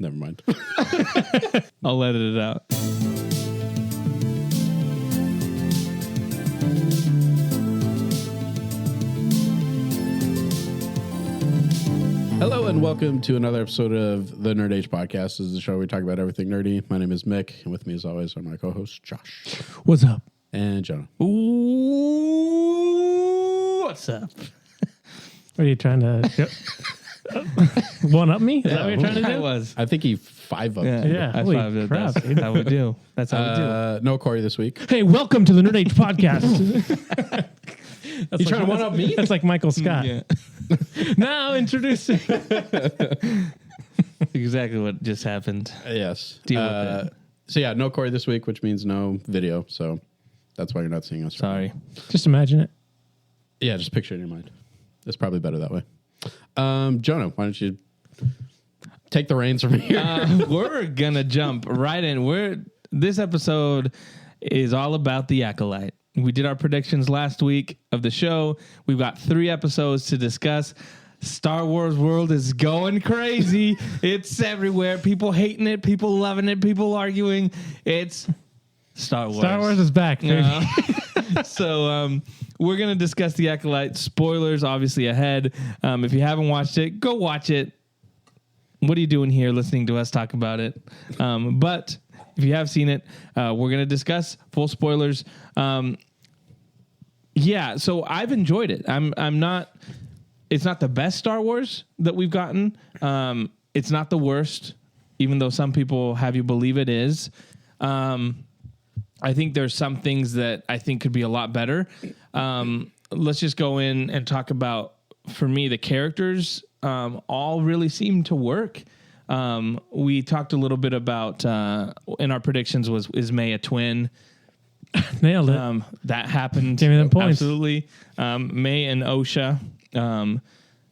Never mind. I'll edit it out. Hello and welcome to another episode of the Nerd Age Podcast. This is the show where we talk about everything nerdy. My name is Mick, and with me as always are my co-hosts Josh. What's up? And Jonah. Ooh, what's up? Are you trying to one up me? Is that what you're trying to do? I was. I think he 5-upped. Yeah, I holy five-upped. crap, That's dude. how we do. That's how we do. No Corey this week. Hey, welcome to the Nerd Age Podcast. You trying to one up me? That's like Michael Scott. Yeah. Now introducing. Exactly what just happened. Yes. Deal with it. So yeah, no Corey this week, which means no video. So that's why you're not seeing us. Sorry. Just imagine it. Yeah, just picture it in your mind. It's probably better that way. Jonah, why don't you take the reins from here? We're gonna jump right in. This episode is all about the Acolyte. We did our predictions last week of the show. We've got 3 episodes to discuss. Star Wars world is going crazy. It's everywhere. People hating it, people loving it, people arguing. It's Star Wars. Star Wars is back. Baby. So we're going to discuss the Acolyte. Spoilers obviously ahead. If you haven't watched it, go watch it. What are you doing here listening to us talk about it? But if you have seen it, we're going to discuss full spoilers. Yeah, so I've enjoyed it. I'm not. It's not the best Star Wars that we've gotten. It's not the worst, even though some people have you believe it is. I think there's some things that I think could be a lot better. Let's just go in and talk about, for me, the characters all really seem to work. We talked a little bit about, in our predictions, is May a twin? Nailed it. That happened. Give me them points. Absolutely. May and Osha. It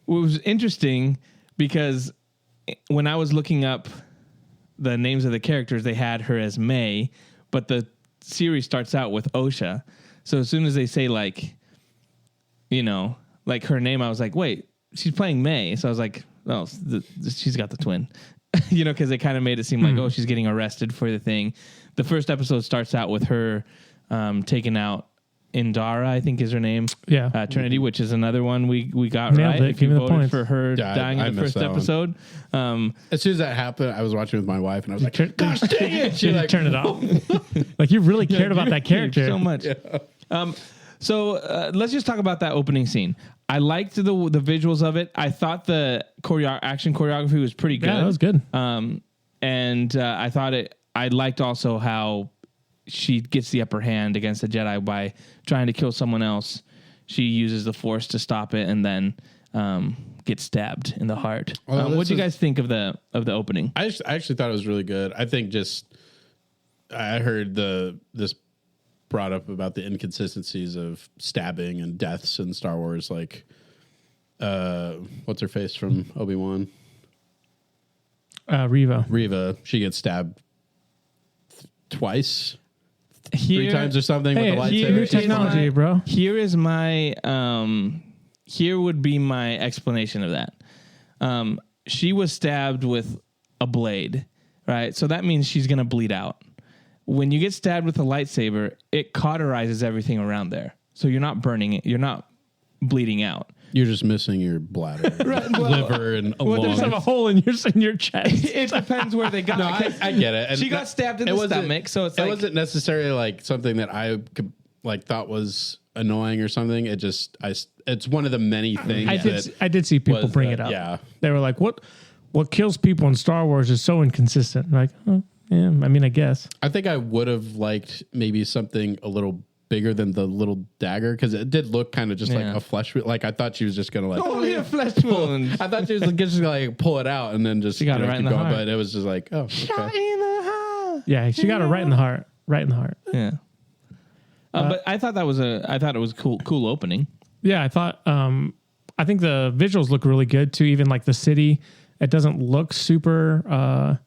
was interesting because when I was looking up the names of the characters, they had her as May, but the series starts out with Osha. So as soon as they say like her name, I was like, wait, she's playing May. So I was like, oh, she's got the twin, because they kind of made it seem like, oh, she's getting arrested for the thing. The first episode starts out with her taking out Indara, I think is her name. Yeah. Trinity, which is another one we got Nailed right. it. If Give you me the voted points. for her Yeah, dying I in the missed first that one. episode. As soon as that happened, I was watching with my wife, and I was like, "Gosh dang it!" She like Turn it off. Like you really cared about that character so much. Yeah. So let's just talk about that opening scene. I liked the visuals of it. I thought the action choreography was pretty good. Yeah, that was good. And I thought I liked also how she gets the upper hand against the Jedi by trying to kill someone else. She uses the Force to stop it, and then gets stabbed in the heart. Well, what do you guys think of the opening? I actually thought it was really good. I think I heard this brought up about the inconsistencies of stabbing and deaths in Star Wars. Like, what's her face from Obi-Wan? Reva. She gets stabbed twice, Here, 3 times or something with the Hey, lightsaber. new technology, bro. Here is my here would be my explanation of that. She was stabbed with a blade, right? So that means she's going to bleed out. When you get stabbed with a lightsaber, it cauterizes everything around there. So you're not burning it. You're not bleeding out. You're just missing your bladder, liver, and Well, there's lungs. a hole in your chest. It depends where they got No, it. I get it. And She got stabbed in it the wasn't- stomach, so it's it like... wasn't necessarily like something that I could, thought was annoying or something. It's one of the many things. I did see people was bring that, it up. yeah. They were like, what kills people in Star Wars is so inconsistent. I'm like, oh, yeah, I mean, I guess. I think I would have liked maybe something a little bigger than the little dagger, because it did look kind of just like a flesh. Like I thought she was just gonna a flesh wound. I thought she was just gonna like pull it out and then just got it right in keep the going. heart. But it was just like, oh, okay. Yeah, she got it right in the heart. Right in the heart. Yeah. But I thought it was a cool opening. Yeah, I thought. I think the visuals look really good too. Even like the city, it doesn't look super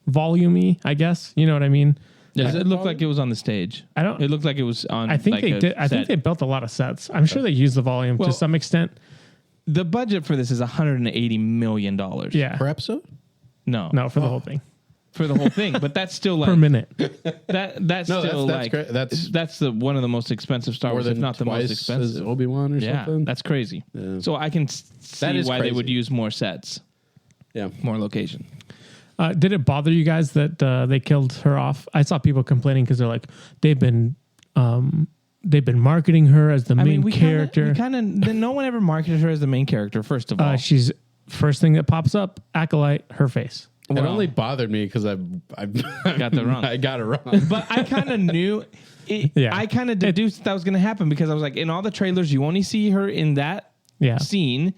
volumey. I guess you know what I mean. Does it look like it was on the stage? I don't. It looked like it was on. I think like they a did. I think set. they built a lot of sets. I'm sure they used the volume Well, to some extent. The budget for this is $180 million. Yeah, Per episode? No, for the whole thing. for the whole thing. But that's still like Per minute. That's still that's like great. That's the one of the most expensive Star more Wars, if than not the most twice expensive. as Obi-Wan or Yeah, something. that's crazy. Yeah. So I can see is why they would crazy. use more sets, Yeah. more location. Did it bother you guys that they killed her off? I saw people complaining because they're like, they've been marketing her as the main character. No one ever marketed her as the main character. First of all, She's first thing that pops up, Acolyte, her face. It only bothered me because I got that wrong. I got it wrong. But I kind of knew. I kind of deduced that was going to happen because I was like, in all the trailers, you only see her in that scene.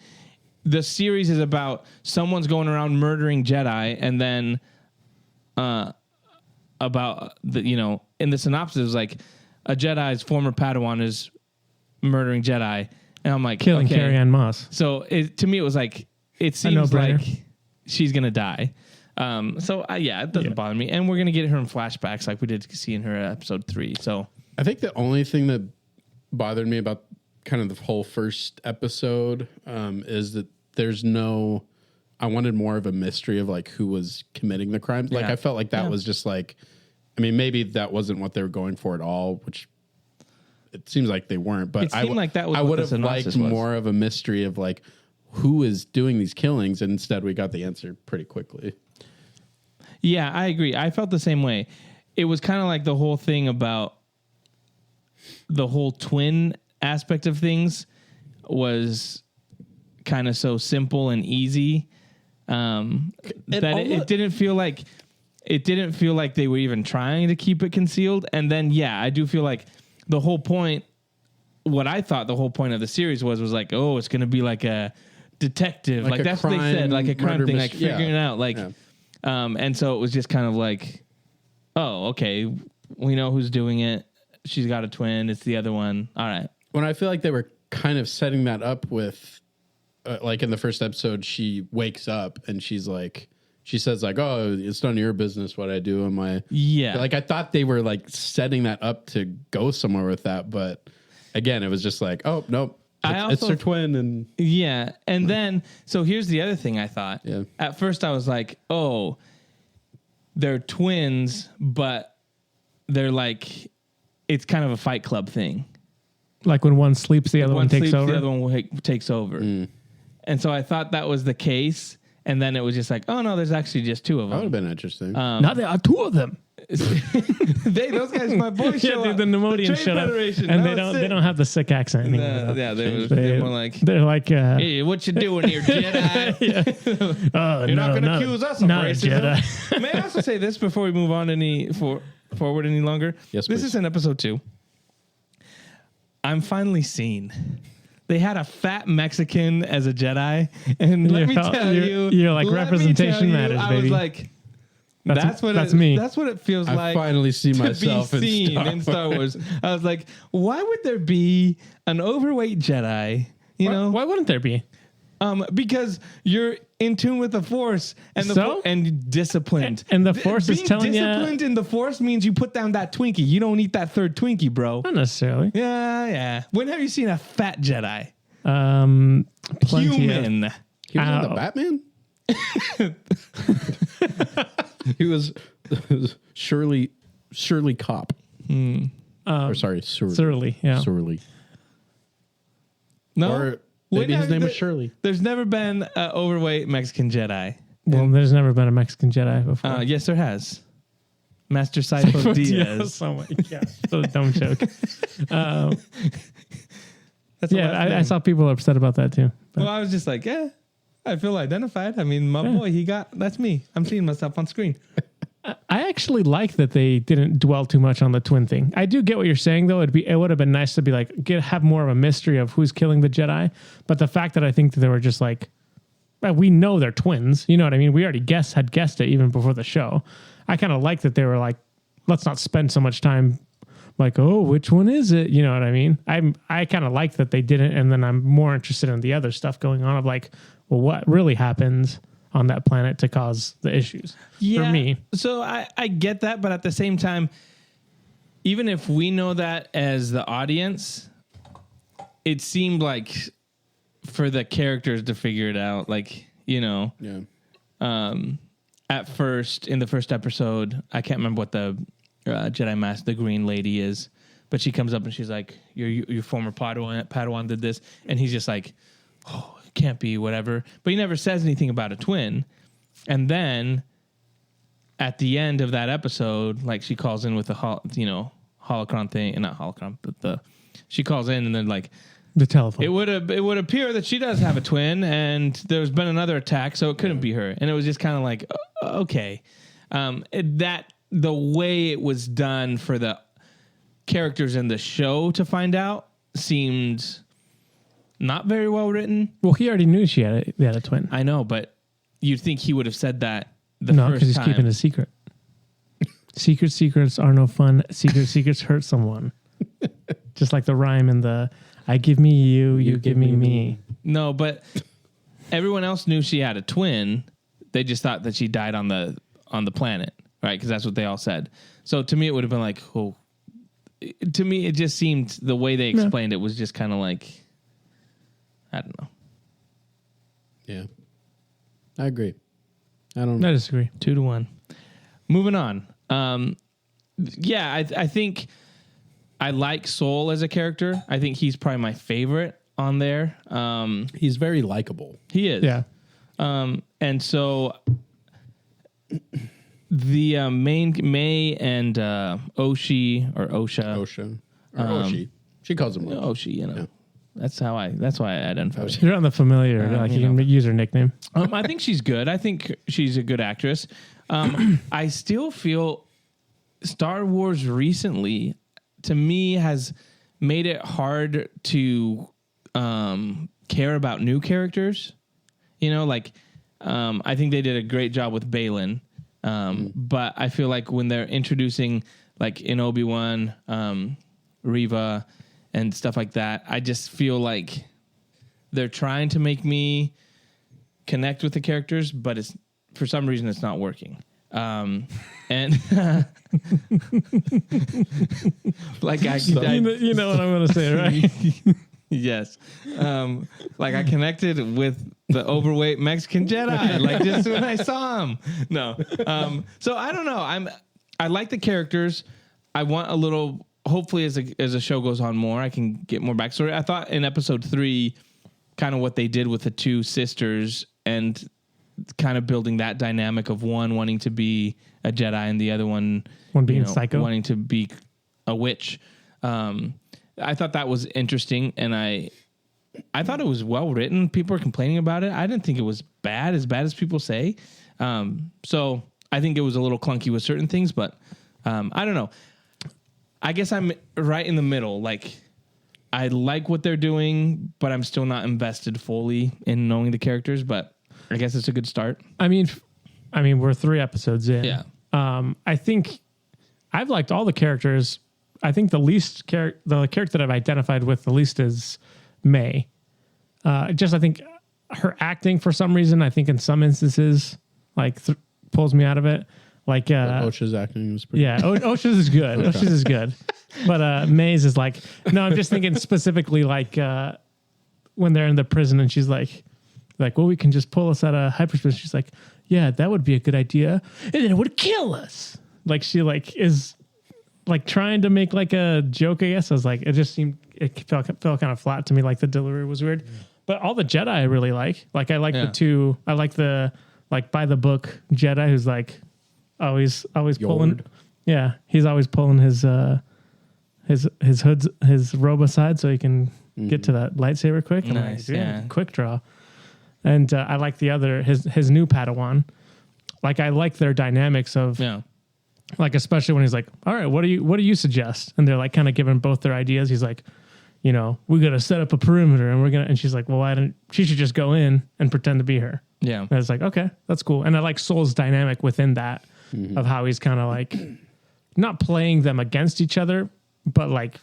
The series is about someone's going around murdering Jedi, and then about in the synopsis, it was like a Jedi's former Padawan is murdering Jedi, and I'm like, Killing Carrie Ann Moss. So to me, it was like it seems like she's gonna die. It doesn't bother me, and we're gonna get her in flashbacks like we did see in her episode 3. So I think the only thing that bothered me about kind of the whole first episode is that there's no. I wanted more of a mystery of like who was committing the crimes. Like I felt like that was just like, I mean, maybe that wasn't what they were going for at all, which it seems like they weren't. But it seemed like that was I would have liked was. more of a mystery of like who is doing these killings, and instead we got the answer pretty quickly. Yeah, I agree. I felt the same way. It was kind of like the whole thing about the whole twin aspect of things was kind of so simple and easy it didn't feel like they were even trying to keep it concealed. And then I do feel like the whole point, what I thought the whole point of the series was like, oh, it's going to be like a detective, like that's what they said, like a crime thing, like figuring it out, like. Yeah. And so it was just kind of like, oh, okay, we know who's doing it. She's got a twin. It's the other one. All right. When I feel like they were kind of setting that up with, like in the first episode, she wakes up and she's like, she says like, oh, it's none of your business what I do in my. Yeah. Like I thought they were like setting that up to go somewhere with that. But again, it was just like, oh, nope. It's her twin. And then, so here's the other thing I thought. Yeah. At first I was like, oh, they're twins, but they're like, it's kind of a Fight Club thing. Like when one sleeps, the other one takes over? The other one takes over. And so I thought that was the case. And then it was just like, oh, no, there's actually just two of them. That would have been interesting. Now there are two of them. Those guys, my boys show up. The Pneumodians show up. And they don't have the sick accent anymore. They're more like, they're like, hey, what you doing here, Jedi? You're not going to accuse us of racism. Jedi. May I also say this before we move on forward any longer? Yes, this please. is in episode 2. I'm finally seen. They had a fat Mexican as a Jedi, and let me tell you, you're like representation matters, baby. I was like, that's me. That's what it feels like. I finally see myself to be seen in Star Wars. I was like, why would there be an overweight Jedi? Why wouldn't there be? Because you're in tune with the Force and disciplined. And the Force is telling you... disciplined in the Force means you put down that Twinkie. You don't eat that third Twinkie, bro. Not necessarily. Yeah. When have you seen a fat Jedi? Plenty Human. He was in the Batman? He was Shirley Cop. Or sorry, Surly. Yeah. Surly. No. Or maybe his name was Shirley. There's never been an overweight Mexican Jedi. Well, there's never been a Mexican Jedi before. Yes, there has. Master Sifo Diaz. Oh my gosh. So dumb joke. I saw people upset about that too. But. Well, I was just like, I feel identified. I mean, my boy, that's me. I'm seeing myself on screen. I actually like that they didn't dwell too much on the twin thing. I do get what you're saying, though. It would have been nice to be like, have more of a mystery of who's killing the Jedi. But the fact that I think that they were just like, we know they're twins. You know what I mean? We already had guessed it even before the show. I kind of like that they were like, let's not spend so much time like, oh, which one is it? You know what I mean? I kind of like that they didn't. And then I'm more interested in the other stuff going on of like, well, what really happened on that planet to cause the issues for me. So I get that, but at the same time, even if we know that as the audience, it seemed like for the characters to figure it out, like, Yeah. at first, in the first episode, I can't remember what the Jedi Master, the green lady is, but she comes up and she's like, your former Padawan did this. And he's just like, oh, it can't be, whatever. But he never says anything about a twin. And then at the end of that episode, like she calls in with the holocron thing, and not holocron, but she calls in and then like the telephone. It would appear that she does have a twin, and there's been another attack, so it couldn't be her. And it was just kind of like, okay, the way it was done for the characters in the show to find out seemed not very well written. Well, he already knew she had a twin. I know, but you'd think he would have said that no, because he's keeping a secret. Secrets are no fun. Secrets hurt someone. Just like the rhyme in the I give me you, you give me me. No, but everyone else knew she had a twin. They just thought that she died on the planet, right? Because that's what they all said. So to me, it would have been like, oh. To me, it just seemed the way they explained it was just kind of like, I don't know. Yeah, I agree. I don't. I disagree. 2-1. Moving on. Yeah, I think I like Soul as a character. I think he's probably my favorite on there. He's very likable. He is. Yeah. And so the main May and Oshi or Osha. Osha. Or Oshi. She calls him Oshi. Oshi, you know. Yeah. That's why I identify with her. You're on the familiar. Like you can use her nickname. I think she's good. I think she's a good actress. I still feel Star Wars recently, to me, has made it hard to care about new characters. You know, like I think they did a great job with Balin, but I feel like when they're introducing, like in Obi-Wan, Reva, and stuff like that, I just feel like they're trying to make me connect with the characters, but it's for some reason it's not working. And like you know what I'm going to say, right? Yes. Like I connected with the overweight Mexican Jedi, like just when I saw him. No. So I don't know. I like the characters. I want a little, hopefully as a show goes on more, I can get more backstory. I thought in episode 3, kind of what they did with the two sisters and kind of building that dynamic of one wanting to be a Jedi and the other one being psycho, wanting to be a witch. I thought that was interesting, and I thought it was well written. People are complaining about it. I didn't think it was bad as people say. So I think it was a little clunky with certain things, but I don't know. I guess I'm right in the middle. Like, I like what they're doing, but I'm still not invested fully in knowing the characters, but I guess it's a good start. I mean, we're 3 episodes in. Yeah. I think I've liked all the characters. I think the character that I've identified with the least is May. I think her acting, for some reason, I think in some instances, like pulls me out of it. Like Osha's acting was pretty. Yeah, Osha's is good. Okay. Osha's is good, but May's is like, no. I'm just thinking specifically like when they're in the prison and she's like, well, we can just pull us out of hyperspace. She's like, yeah, that would be a good idea, and then it would kill us. Like she like is like trying to make like a joke. I guess I was like, it just seemed it felt kind of flat to me. Like the delivery was weird, but all the Jedi I really like. Like I like the two. I like the like by the book Jedi who's like. Always pulling. Yeah, he's always pulling his robe aside so he can get to that lightsaber quick. Nice, yeah. Quick draw. And I like the other his new Padawan. Like I like their dynamics of like especially when he's like, all right, what do you suggest? And they're like kind of giving both their ideas. He's like, we got to set up a perimeter and she's like, well, she should just go in and pretend to be her. Yeah. And it's like, okay, that's cool. And I like Soul's dynamic within that. Of how he's kind of like not playing them against each other, but like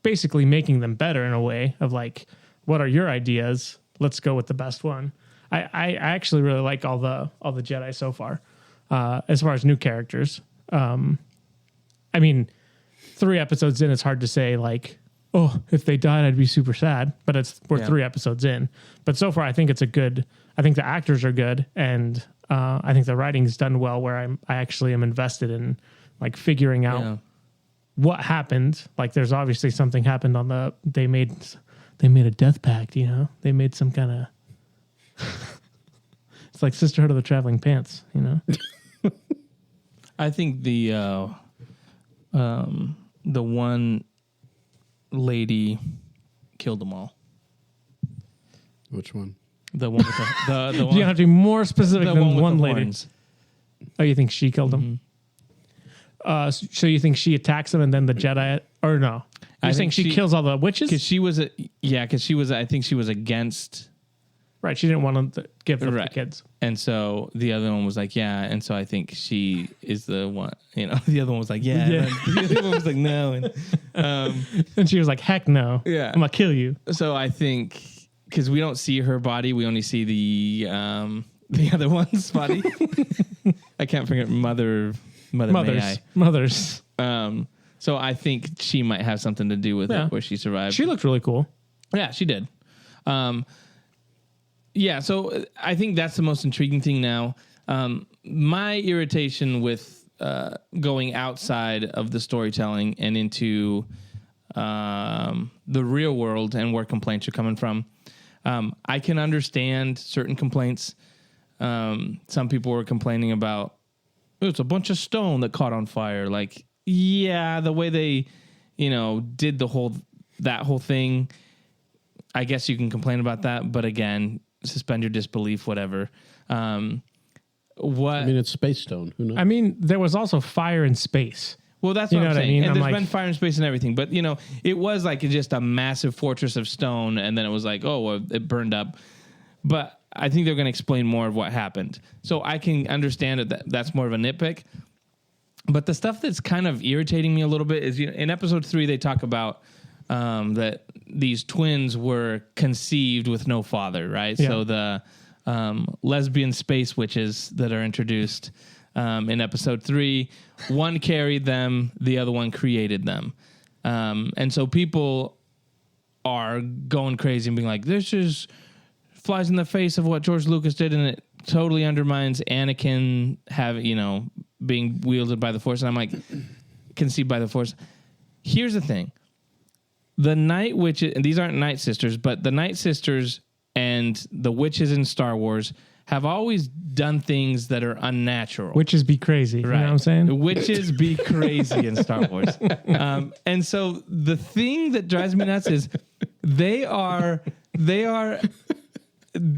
basically making them better in a way of like, what are your ideas? Let's go with the best one. I actually really like all the Jedi so far, as far as new characters. I mean, 3 episodes in, it's hard to say like, oh, if they died, I'd be super sad. But we're 3 episodes in. But so far, I think it's I think the actors are good, and I think the writing's done well, where I actually am invested in like figuring out what happened. Like, there's obviously something happened on they made a death pact, you know? They made some kind of it's like Sisterhood of the Traveling Pants, you know? I think the one lady killed them all. Which one? The one with the one, You have to be more specific than with one the lady. horns. Oh, you think she killed him? So you think she attacks him and then the Jedi, or no? I You think think she kills all the witches? Because she was I think she was against. Right, she didn't want to give them Right. the kids. And so the other one was like, yeah. And so I think she is the one, you know, the other one was like, yeah. Yeah. And then the other one was like, no. And And she was like, heck no. Yeah. I'm going to kill you. so I think, because we don't see her body, we only see the other one's body. I can't forget Mother May Mothers. I. So I think she might have something to do with Yeah. it, where she survived. She looked really cool. Yeah, she did. Yeah, so I think that's the most intriguing thing now. My irritation with going outside of the storytelling and into the real world and where complaints are coming from. I can understand certain complaints. Some people were complaining about, it's a bunch of stone that caught on fire. Like, yeah, the way they, did that whole thing, I guess you can complain about that. But again, suspend your disbelief, whatever. It's Space Stone. Who knows? I mean, there was also fire in space. Well, that's You what know I'm what I saying. mean? And I'm there's like- been fire in space and everything. But, it was like just a massive fortress of stone. And then it was like, oh, well, it burned up. But I think they're going to explain more of what happened. So I can understand that that's more of a nitpick. But the stuff that's kind of irritating me a little bit is, in episode 3, they talk about that these twins were conceived with no father, right? Yeah. So the lesbian space witches that are introduced in episode 3, one carried them, the other one created them. And so people are going crazy and being like, this is flies in the face of what George Lucas did, and it totally undermines Anakin being wielded by the Force. And I'm like, conceived by the Force. Here's the thing. The Night Witches, and these aren't Night Sisters, but the Night Sisters and the witches in Star Wars have always done things that are unnatural. Witches be crazy. You know what I'm saying? Witches be crazy in Star Wars. And so the thing that drives me nuts is they are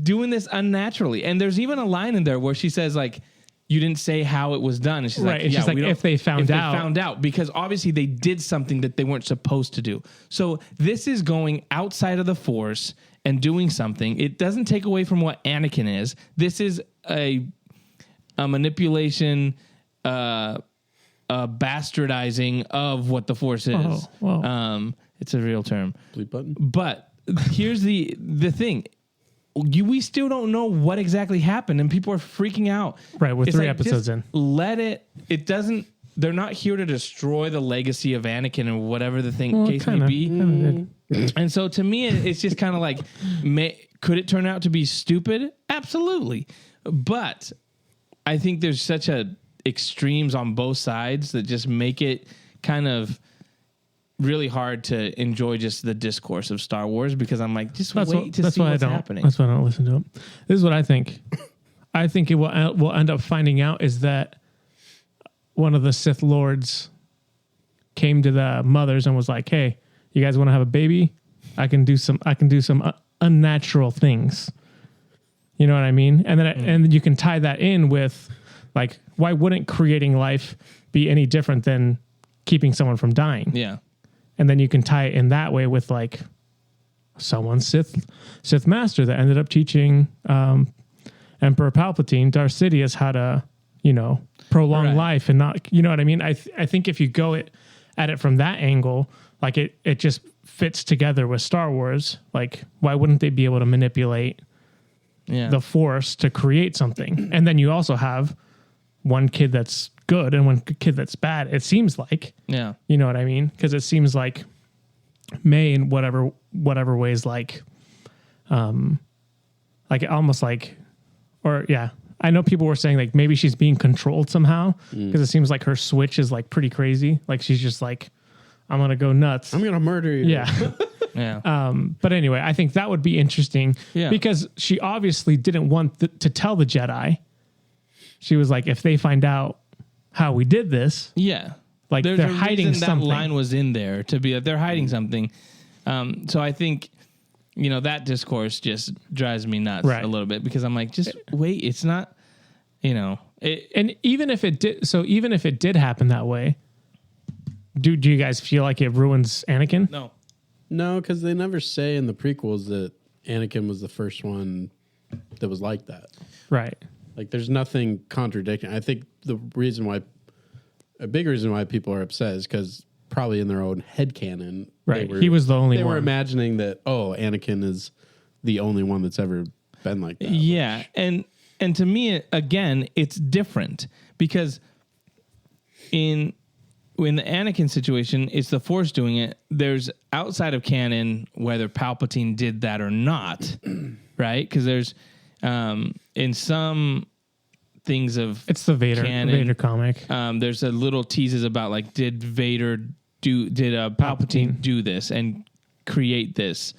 doing this unnaturally. And there's even a line in there where she says, like, you didn't say how it was done. And she's Right. like, It's yeah, just like if they found out. because obviously they did something that they weren't supposed to do. So this is going outside of the Force and doing something. It doesn't take away from what Anakin is. This is a manipulation, a bastardizing of what the Force is. Oh, whoa. It's a real term. Bleep button. But here's the thing. We still don't know what exactly happened, and people are freaking out. Right, we're It's 3 like, episodes just in. Let it doesn't. They're not here to destroy the legacy of Anakin or whatever the case may be. And so to me, it's just kind of like, could it turn out to be stupid? Absolutely. But I think there's such extremes on both sides that just make it kind of really hard to enjoy just the discourse of Star Wars, because I'm like, just wait to see what's happening. That's why I don't listen to it. This is what I think. I think we'll end up finding out is that one of the Sith Lords came to the mothers and was like, "Hey, you guys want to have a baby? I can do some unnatural things." You know what I mean? And then and then you can tie that in with, like, why wouldn't creating life be any different than keeping someone from dying? Yeah. And then you can tie it in that way with, like, someone Sith master that ended up teaching Emperor Palpatine, Darth Sidious, how to, prolong life and not, you know what I mean? I think if you go at it from that angle, like it just fits together with Star Wars. Like, why wouldn't they be able to manipulate the Force to create something? And then you also have one kid that's good and one kid that's bad. It seems like, Yeah. you know what I mean? Because it seems like May in whatever ways, like almost like, or yeah, I know people were saying like maybe she's being controlled somehow because it seems like her switch is like pretty crazy. Like she's just like, I'm going to go nuts. I'm going to murder you. Yeah. Yeah. But anyway, I think that would be interesting Yeah. because she obviously didn't want to tell the Jedi. She was like, if they find out how we did this, Yeah. like There's they're a hiding reason something. That line was in there to be they're hiding something. So I think, that discourse just drives me nuts Right. a little bit because I'm like, just wait, it's not, And even if it did happen that way, do you guys feel like it ruins Anakin? no. No, because they never say in the prequels that Anakin was the first one that was like that. Right. Like, there's nothing contradicting. I think a big reason why people are upset is because probably in their own headcanon, Right. He was the only they one. were imagining that, Anakin is the only one that's ever been like that. Yeah, and to me, again, it's different because in the Anakin situation, it's the Force doing it. There's outside of canon whether Palpatine did that or not, right? Because there's in some things of It's the Vader comic. there's a little teases about like did Palpatine do this and create this,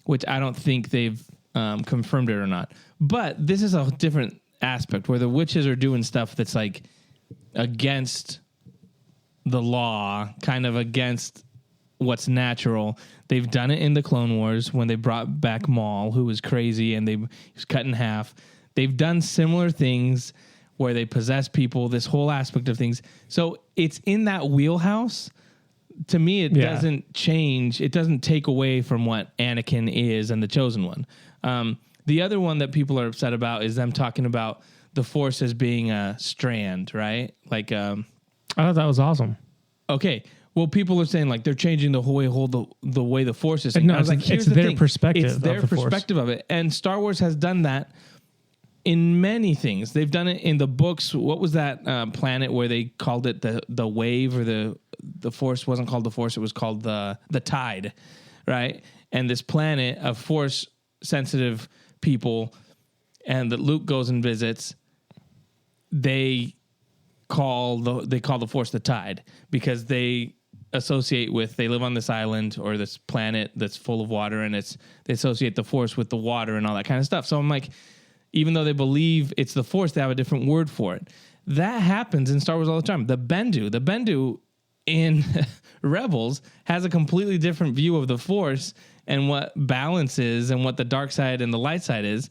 which I don't think they've confirmed it or not. But this is a different aspect where the witches are doing stuff that's like against the law, kind of against what's natural. They've done it in the Clone Wars when they brought back Maul, who was crazy, and he was cut in half. They've done similar things where they possess people, this whole aspect of things. So it's in that wheelhouse. To me, it doesn't change. It doesn't take away from what Anakin is and the Chosen One. The other one that people are upset about is them talking about the Force as being a strand, right? Like, I thought that was awesome. okay, well, people are saying like they're changing the way the Force is. No, I was it's like, like, here's it's the their thing. perspective It's their of the Force. perspective of it, and Star Wars has done that in many things. They've done it in the books. What was that planet where they called it the wave, or the Force wasn't called the Force? It was called the Tide, right? And this planet of Force sensitive people, and that Luke goes and visits. They call the Force the Tide because they associate with, they live on this island or this planet that's full of water, and they associate the Force with the water and all that kind of stuff. So I'm like, even though they believe it's the Force, they have a different word for it. That happens in Star Wars all the time. The Bendu in Rebels has a completely different view of the Force and what balance is and what the dark side and the light side is.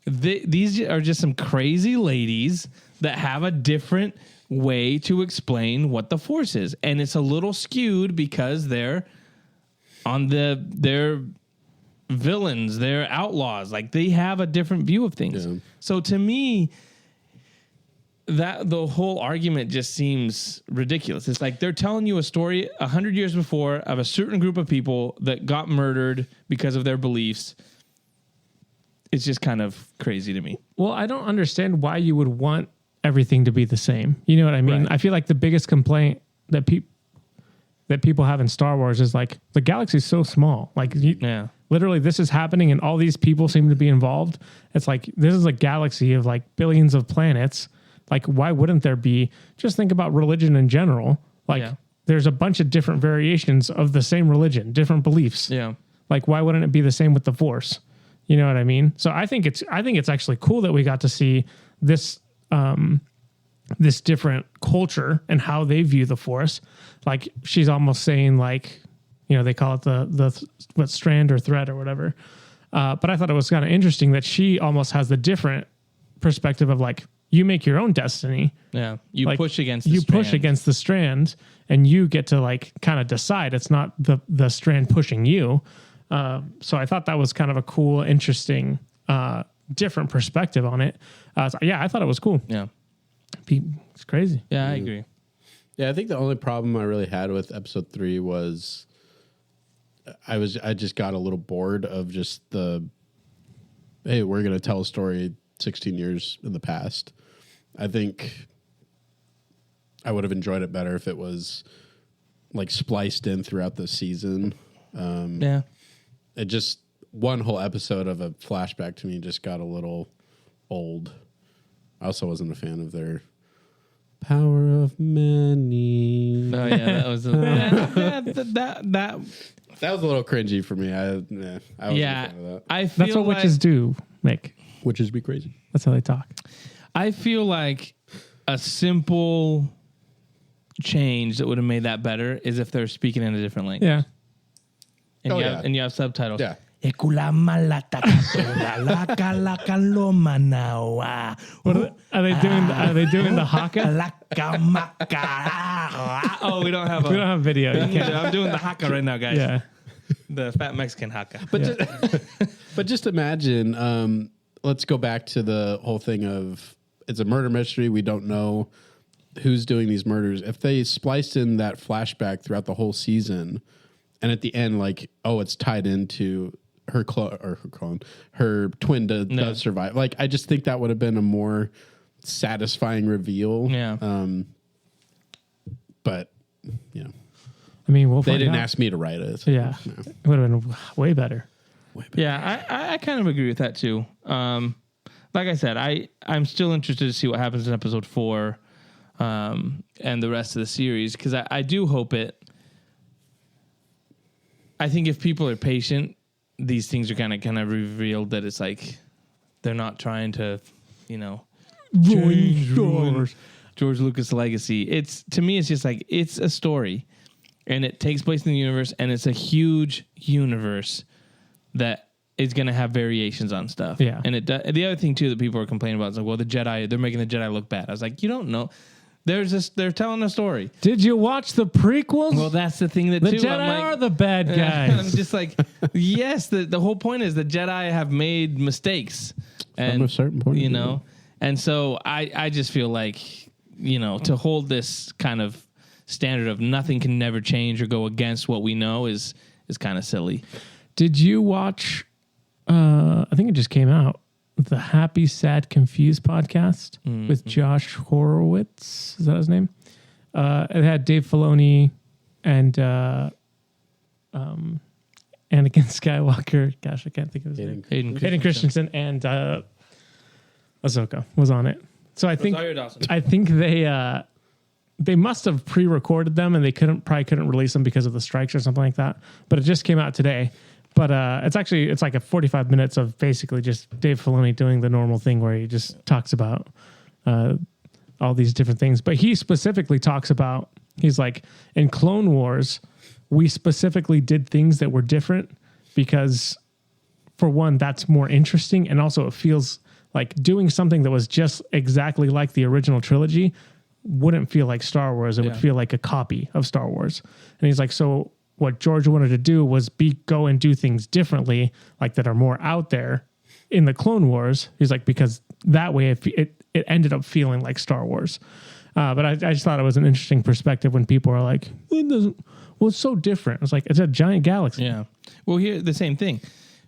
These are just some crazy ladies that have a different way to explain what the Force is. And it's a little skewed because they're villains, they're outlaws. Like, they have a different view of things. Yeah. So to me, that the whole argument just seems ridiculous. It's like they're telling you a story 100 years before of a certain group of people that got murdered because of their beliefs. It's just kind of crazy to me. Well, I don't understand why you would want everything to be the same. You know what I mean? Right. I feel like the biggest complaint that people have in Star Wars is like the galaxy's so small. Like, Yeah. literally, this is happening, and all these people seem to be involved. It's like this is a galaxy of like billions of planets. Like, why wouldn't there be? Just think about religion in general. Like, there's a bunch of different variations of the same religion, different beliefs. Yeah. Like, why wouldn't it be the same with the Force? You know what I mean? So I think it's actually cool that we got to see this this different culture and how they view the Force. Like, she's almost saying like, they call it the strand or thread or whatever. But I thought it was kind of interesting that she almost has the different perspective of like, you make your own destiny. Yeah. You Like, push against you push against the strand, and you get to like kind of decide. It's not the strand pushing you. So I thought that was kind of a cool, interesting, different perspective on it. So I thought it was cool. Yeah. It's crazy. Yeah, I agree. Yeah, I think the only problem I really had with episode 3 was I just got a little bored of just hey, we're going to tell a story 16 years in the past. I think I would have enjoyed it better if it was like spliced in throughout the season. Yeah. It just, one whole episode of a flashback to me just got a little old. I also wasn't a fan of their Power of Many. Oh yeah, that was that That was a little cringy for me. I wasn't a fan of that. I feel That's what like, witches do, Mick. Witches be crazy. That's how they talk. I feel like a simple change that would have made that better is if they're speaking in a different language. Yeah. And, Oh, you yeah. have, and you have subtitles. Yeah. What are they doing the haka? Oh, we don't have We don't have video. You can't. I'm doing the haka right now, guys. Yeah. The fat Mexican haka. But just imagine, let's go back to the whole thing of it's a murder mystery. We don't know who's doing these murders. If they spliced in that flashback throughout the whole season, and at the end, like, oh, it's tied into her her twin does survive. Like, I just think that would have been a more satisfying reveal. Yeah. But you know, I mean, they didn't ask me to write it. So, Yeah. It would have been way better. Yeah, I kind of agree with that too. Like I said, I'm still interested to see what happens in episode 4 and the rest of the series, because I do hope it. I think if people are patient, these things are kind of revealed that it's like they're not trying to, ruin George Lucas' legacy. To me, it's just like it's a story, and it takes place in the universe, and it's a huge universe that is going to have variations on stuff. Yeah. And the other thing too that people are complaining about is like, well, they're making the Jedi look bad. I was like, you don't know. They're telling a story. Did you watch the prequels? Well, that's the thing that the too. Jedi I'm like, are the bad guys. I'm just like, yes, the whole point is the Jedi have made mistakes. And, from a certain point, and so I just feel like, to hold this kind of standard of nothing can never change or go against what we know is kind of silly. Did you watch, I think it just came out, the Happy, Sad, Confused podcast with Josh Horowitz? Is that his name? It had Dave Filoni and Anakin Skywalker. Gosh, I can't think of his name. Hayden Christensen and Ahsoka was on it. So I think they must have pre-recorded them and they probably couldn't release them because of the strikes or something like that. But it just came out today. But it's like a 45 minutes of basically just Dave Filoni doing the normal thing where he just talks about all these different things. But he specifically talks about, he's like, in Clone Wars, we specifically did things that were different because, for one, that's more interesting. And also it feels like doing something that was just exactly like the original trilogy wouldn't feel like Star Wars. It would feel like a copy of Star Wars. And he's like, so what George wanted to do was go and do things differently, like that are more out there in the Clone Wars. He's like, because that way it ended up feeling like Star Wars. But I just thought it was an interesting perspective when people are like, it's so different. It's like, it's a giant galaxy. Yeah. Well, here, the same thing.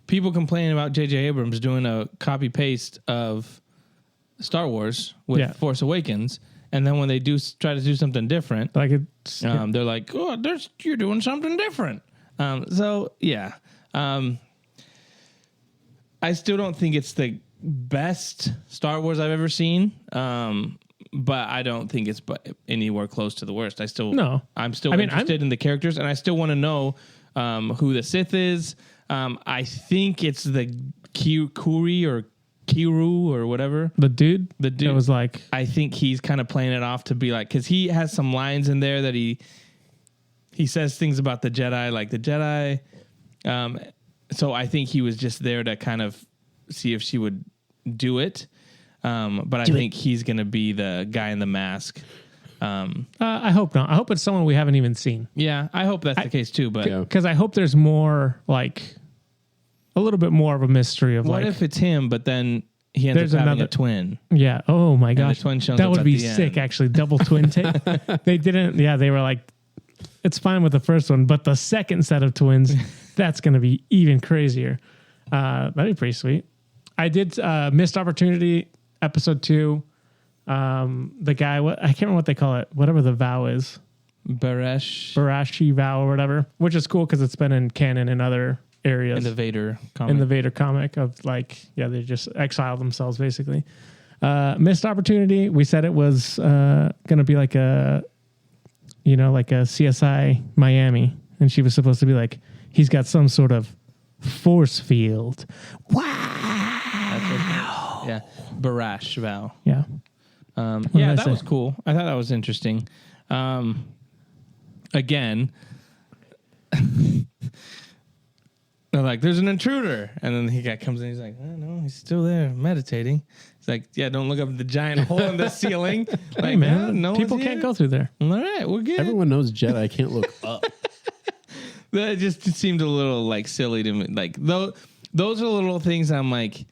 People complain about J.J. Abrams doing a copy paste of Star Wars with Force Awakens. And then when they try to do something different, like they're like, "Oh, you're doing something different." So yeah, I still don't think it's the best Star Wars I've ever seen, but I don't think it's anywhere close to the worst. I'm still interested in the characters, and I still want to know who the Sith is. I think it's the Kuri or Kiru or whatever. The dude it was like, I think he's kind of playing it off to be like, because he has some lines in there that he says things about the Jedi, like the Jedi. So I think he was just there to kind of see if she would do it. But I think he's going to be the guy in the mask. I hope not. I hope it's someone we haven't even seen. Yeah, I hope that's the case too. But because I hope there's more, like a little bit more of a mystery of what if it's him, but then he ends up having a twin? Yeah. Oh my gosh, the twin shows that up would at be the sick. end. Actually, double twin tape. They didn't. Yeah, they were like, it's fine with the first one, but the second set of twins, that's going to be even crazier. That'd be pretty sweet. I did Missed Opportunity episode 2. The guy, I can't remember what they call it. Whatever the vow is, Barashi vow or whatever, which is cool because it's been in canon in other areas in the Vader comic. in the Vader comic of like, yeah, they just exile themselves basically. Missed opportunity. We said it was going to be like a, you know, like a CSI Miami, and she was supposed to be like, he's got some sort of force field. Wow. Yeah, Barash Val. Yeah. Yeah, did I that say? was cool. I thought that was interesting. Again, they're like, "There's an intruder," and then he comes in. He's like, "I don't know, he's still there meditating." He's like, "Yeah, don't look up at the giant hole in the ceiling." Like, Hey, man, no people can't go through there. All right, we're good. Everyone knows Jedi can't look up. That just seemed a little like silly to me. Like those are little things I'm like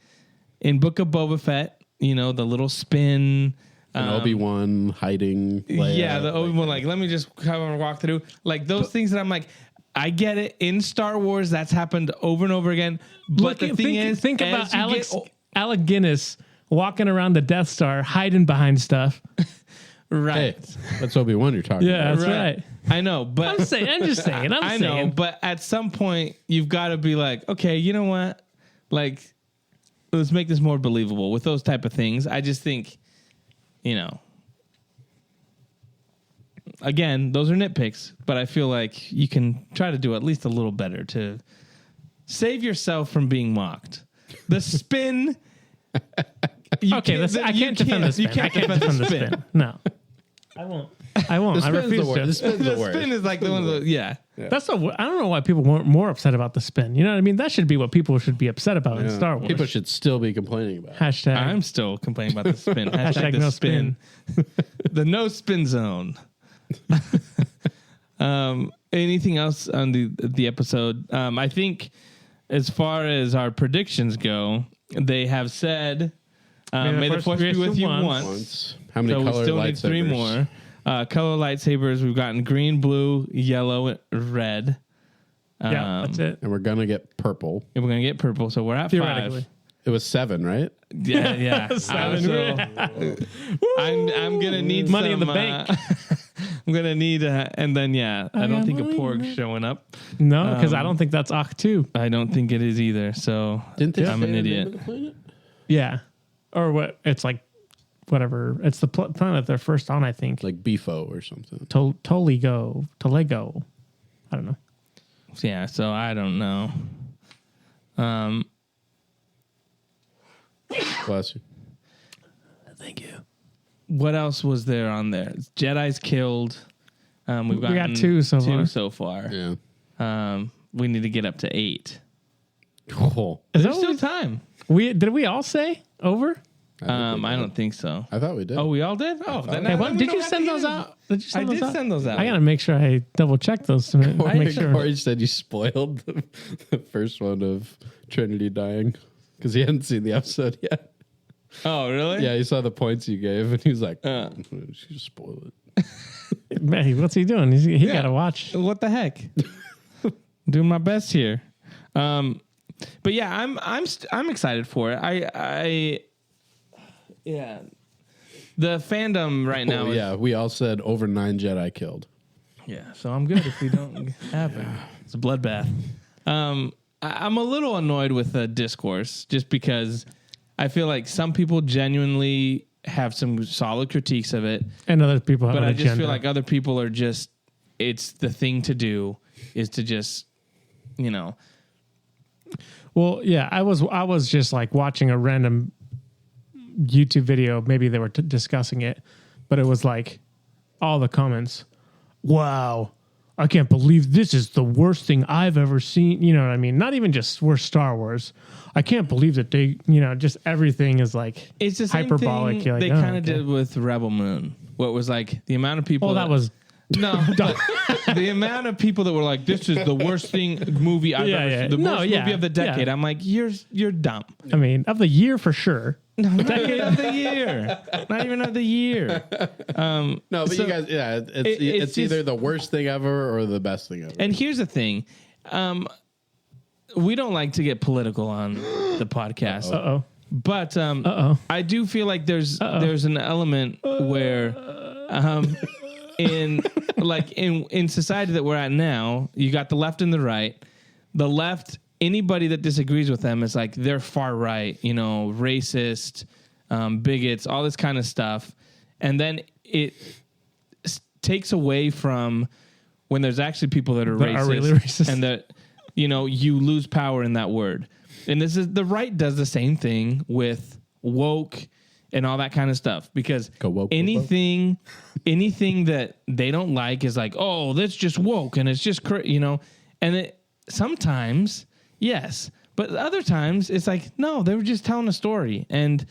in Book of Boba Fett. You know, the little spin. And Obi-Wan hiding. Leia, Yeah, the Obi-Wan, like, let me just come and walk through. Like, those things that I'm like, I get it. In Star Wars, that's happened over and over again. But the thing is, think about as you Alec Guinness walking around the Death Star, hiding behind stuff. right. Hey, that's Obi-Wan you're talking Yeah, about. that's right. I know, but I'm just saying. I know, but at some point, you've got to be like, okay, you know what? Like, let's make this more believable with those type of things. I just think, you know, again, those are nitpicks, but I feel like you can try to do at least a little better to save yourself from being mocked. The spin. Okay, I can't defend the spin. I can't defend the spin. No, I won't. I won't. I refuse to. The spin's the The worst. spin is like the one of the, yeah. That's I don't know why people weren't more upset about the spin. You know what I mean? That should be what people should be upset about in Yeah. Star Wars. People should still be complaining about it. Hashtag. I'm still complaining about the spin. Hashtag the no spin. The no spin zone. Anything else on the episode? I think as far as our predictions go, they have said, "May the force be with you once." How many So we color still lightsabers? need 3 more. Color lightsabers. We've gotten green, blue, yellow, red. Yeah, that's it. And we're gonna get purple. And we're gonna get purple. So we're at 5. Theoretically. It was 7, right? Yeah, yeah. 7. I'm gonna need Money some, in the bank. I'm gonna need, and then I don't think a porg showing up. No, because I don't think that's Ach 2. I don't think it is either. So Didn't they I'm say an the name idiot. of the planet? Yeah, or what? It's like whatever. It's the planet they're first on. I think Like Beefo or something. Tolego. I don't know. Yeah. So I don't know. Bless you. Thank you. What else was there on there? Jedi's killed. We got 2 so far. 2 so far. Yeah. We need to get up to 8. Cool. Is There's that still what time. did we all say over? I don't think so. I thought we did. Oh, we all did? Oh, then Hey, I- what, then we did don't you have send to those even- out? Did you I send did those out? send those out. I gotta make sure I double check those to make sure. Corey said you spoiled the first one of Trinity dying because he hadn't seen the episode yet. Oh, really? Yeah, he saw the points you gave and he was like, "She just spoiled it." Man, what's he doing? He gotta watch. What the heck? Doing my best here. But yeah, I'm excited for it. I yeah. The fandom right now is, yeah, we all said over 9 Jedi killed. yeah, so I'm good if we don't have it. It's a bloodbath. I'm a little annoyed with the discourse just because I feel like some people genuinely have some solid critiques of it, And other people have but an I just agenda. feel like other people are just, it's the thing to do is to just, you know. Well, yeah, I was just like watching a random YouTube video. Maybe they were discussing it, but it was like all the comments. Wow, I can't believe this is the worst thing I've ever seen. You know what I mean? Not even just worst Star Wars. I can't believe that they, just everything is like It's the same hyperbolic. thing You're like, they oh, kind of okay. did with Rebel Moon. What was like the amount of people. Oh, that was no, but the amount of people that were like, "This is the worst movie I've Yeah, ever yeah. seen. The No, worst yeah, movie of the decade." yeah. I'm like, "You're dumb." I mean, of the year for sure. Decade of the year, not even of the year. No, but So, you guys, yeah, it's it's either just- the worst thing ever or the best thing ever. And here's the thing. We don't like to get political on the podcast. Uh-oh. But Uh-oh. I do feel like there's an element where in society that we're at now, you got the left and the right. The left anybody that disagrees with them is like they're far right, racist, bigots, all this kind of stuff. And then it takes away from when there's actually people that are really racist, and that you lose power in that word. And this is the right does the same thing with woke and all that kind of stuff, because anything that they don't like is like, oh, that's just woke and it's just and it sometimes yes, but other times it's like, no, they were just telling a story. And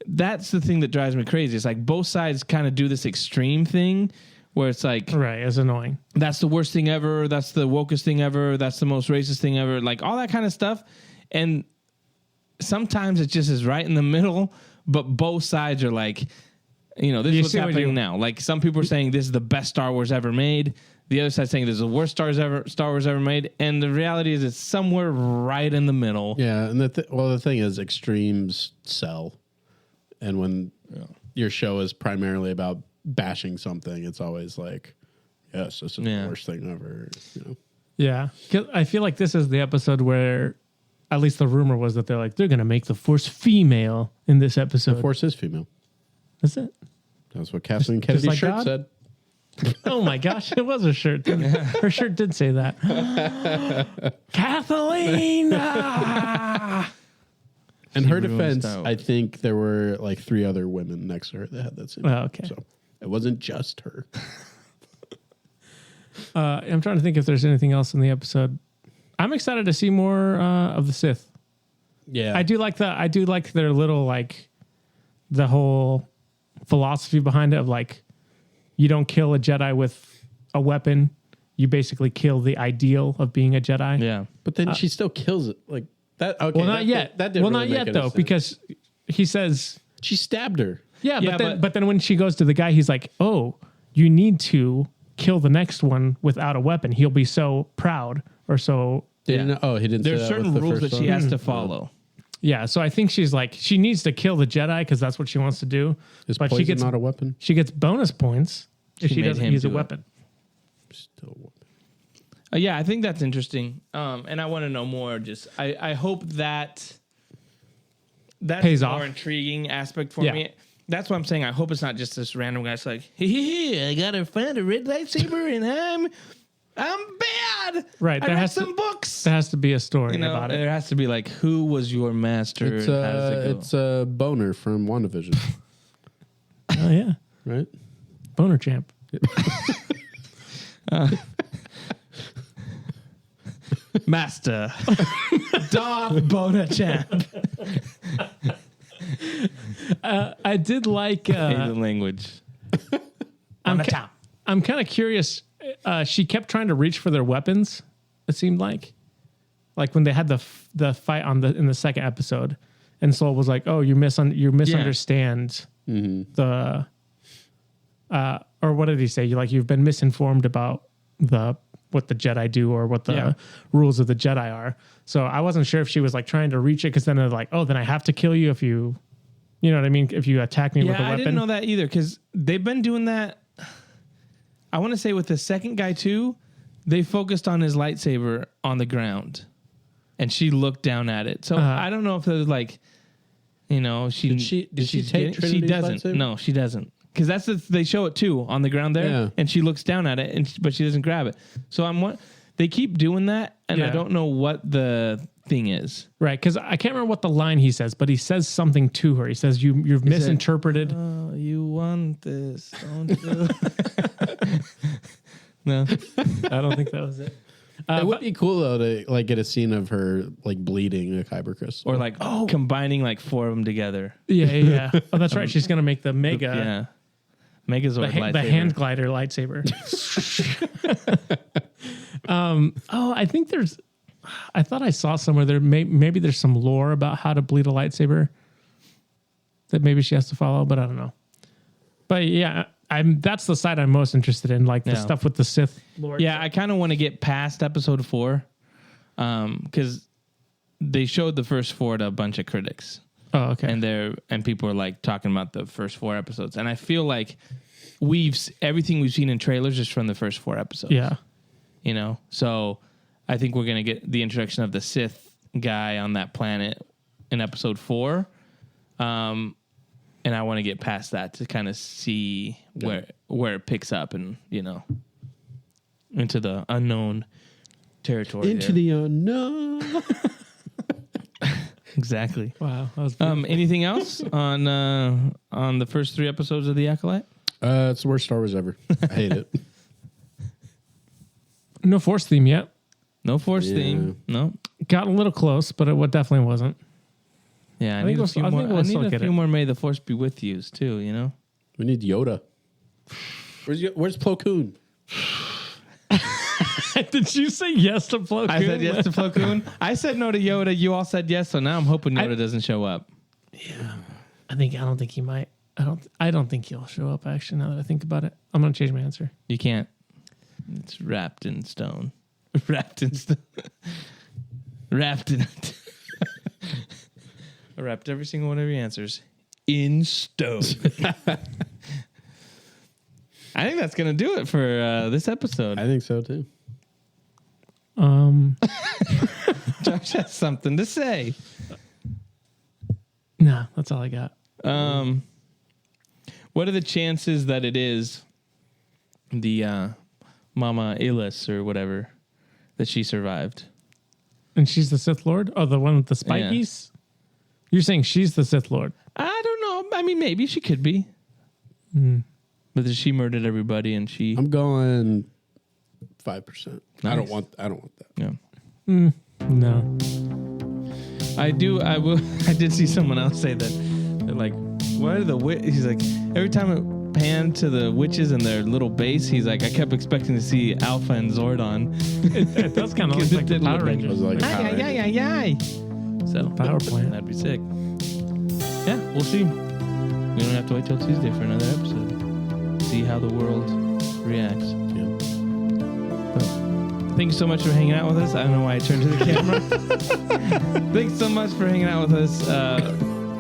that's the thing that drives me crazy. It's like both sides kind of do this extreme thing where it's like, right, it's annoying. That's the worst thing ever. That's the wokest thing ever. That's the most racist thing ever. Like all that kind of stuff. And sometimes it just is right in the middle, but both sides are like, this is what's happening now. Like some people are saying this is the best Star Wars ever made. The other side saying this is the worst Star Wars ever made. And the reality is it's somewhere right in the middle. Yeah. And the thing is extremes sell. And when your show is primarily about bashing something, it's always like, yes, this is the worst thing ever. Yeah. 'Cause I feel like this is the episode where, at least the rumor was that they're going to make the Force female in this episode. The Force is female. Is it? That's what Kathleen Kennedy's like shirt God? said. Oh my gosh, it was her shirt. Her shirt did say that. Kathleen! In her defense, I think there were like 3 other women next to her that had that same. Oh, okay. So it wasn't just her. I'm trying to think if there's anything else in the episode. I'm excited to see more of the Sith. Yeah, I do like their little like the whole philosophy behind it of like you don't kill a Jedi with a weapon. You basically kill the ideal of being a Jedi. Yeah, but then she still kills it like that. Okay, well, not yet. That didn't not yet though, sense. because he says she stabbed her. Yeah, but then when she goes to the guy, he's like, "Oh, you need to kill the next one without a weapon. He'll be so proud or so." He didn't. There's certain rules that she has to follow. Yeah, so I think she's like she needs to kill the Jedi because that's what she wants to do. Is but poison she gets not a weapon? She gets bonus points if she made doesn't him use a do it. weapon. Still a weapon. Yeah, I think that's interesting. And I want to know more. Just I hope that's Pays more off. intriguing aspect for Yeah. me. That's what I'm saying. I hope it's not just this random guy's like, hey, I gotta find a red lightsaber and I'm bad. Right, I there read has some books. There has to be a story about it. There has to be like, who was your master? It's How does it go? it's a boner from WandaVision, Oh yeah, right? boner champ. Master Darth Bonachamp. I did like. The language. I'm kind of curious. She kept trying to reach for their weapons. It seemed like when they had the fight in the second episode, and Soul was like, "Oh, you misunderstand the." Or what did he say? You've been misinformed about what the Jedi do or what the rules of the Jedi are. So I wasn't sure if she was like trying to reach it because then they're like, oh, then I have to kill you if you know what I mean? If you attack me with a weapon. I didn't know that either because they've been doing that. I want to say with the second guy too, they focused on his lightsaber on the ground and she looked down at it. So I don't know if it was like, did she take Trinity's She doesn't. lightsaber? No, she doesn't. Because they show it too on the ground there, and she looks down at it, but she doesn't grab it. So they keep doing that, and I don't know what the thing is. Right, because I can't remember what the line he says, but he says something to her. He says, "You've misinterpreted." Oh, you want this, don't you? No, I don't think that was it. It would be cool though to like get a scene of her like bleeding a kyber crystal, or like combining like 4 of them together. Yeah. Oh, that's right. She's gonna make the mega. Megazord lightsaber. The hand glider lightsaber. I think I thought I saw somewhere there maybe there's some lore about how to bleed a lightsaber that maybe she has to follow, but I don't know. But yeah, that's the side I'm most interested in, like the stuff with the Sith lore. Yeah, I kind of want to get past episode 4 because they showed the first 4 to a bunch of critics. Oh, okay. And people are like talking about the first 4 episodes, and I feel like everything we've seen in trailers is from the first 4 episodes. Yeah, So I think we're gonna get the introduction of the Sith guy on that planet in episode 4. And I want to get past that to kind of see where it picks up and, into the unknown territory. Into the unknown. Exactly. Wow. That was beautiful. Anything else on the first 3 episodes of The Acolyte? It's the worst Star Wars ever. I hate it. No Force theme yet. No Force theme. No. Got a little close, but it definitely wasn't. Yeah, I think need a we'll- few I more. think we'll I still need a get few it. more May the Force be with yous too, We need Yoda. Where's Plo Koon? Did you say yes to Plo Koon? I said yes to Plo Koon. I said no to Yoda. You all said yes, so now I'm hoping Yoda doesn't show up. I don't think he might. I don't think he'll show up. Actually, now that I think about it, I'm gonna change my answer. You can't. It's wrapped in stone. Wrapped in stone. Wrapped in. I wrapped every single one of your answers in stone. I think that's gonna do it for this episode. I think so too. Josh has something to say. No, that's all I got. What are the chances that it is the Mama Ilis or whatever that she survived? And she's the Sith Lord? Oh, the one with the spikies? You're saying she's the Sith Lord? I don't know. I mean, maybe she could be. But that she murdered everybody and she... I'm going 5%. Nice. I don't want that. Yeah. No. I did see someone else say that. They're like, what are the... He's like, every time it panned to the witches and their little base, he's like, I kept expecting to see Alpha and Zordon. It does kind of look like the Power It Rangers. was like Power Rangers. Yay. So, Power plant. that'd be sick. Yeah, we'll see. We don't have to wait till Tuesday for another episode. See how the world reacts. Yeah. Thank you so much for hanging out with us. I don't know why I turned to the camera. Thanks so much for hanging out with us.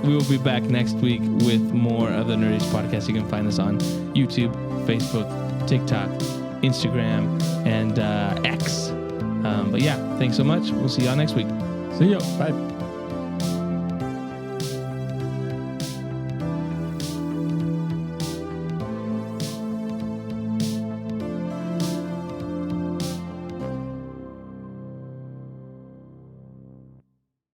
We will be back next week with more of the Nerdies podcast. You can find us on YouTube, Facebook, TikTok, Instagram, and X. But yeah, thanks so much. We'll see y'all next week. See ya. Bye.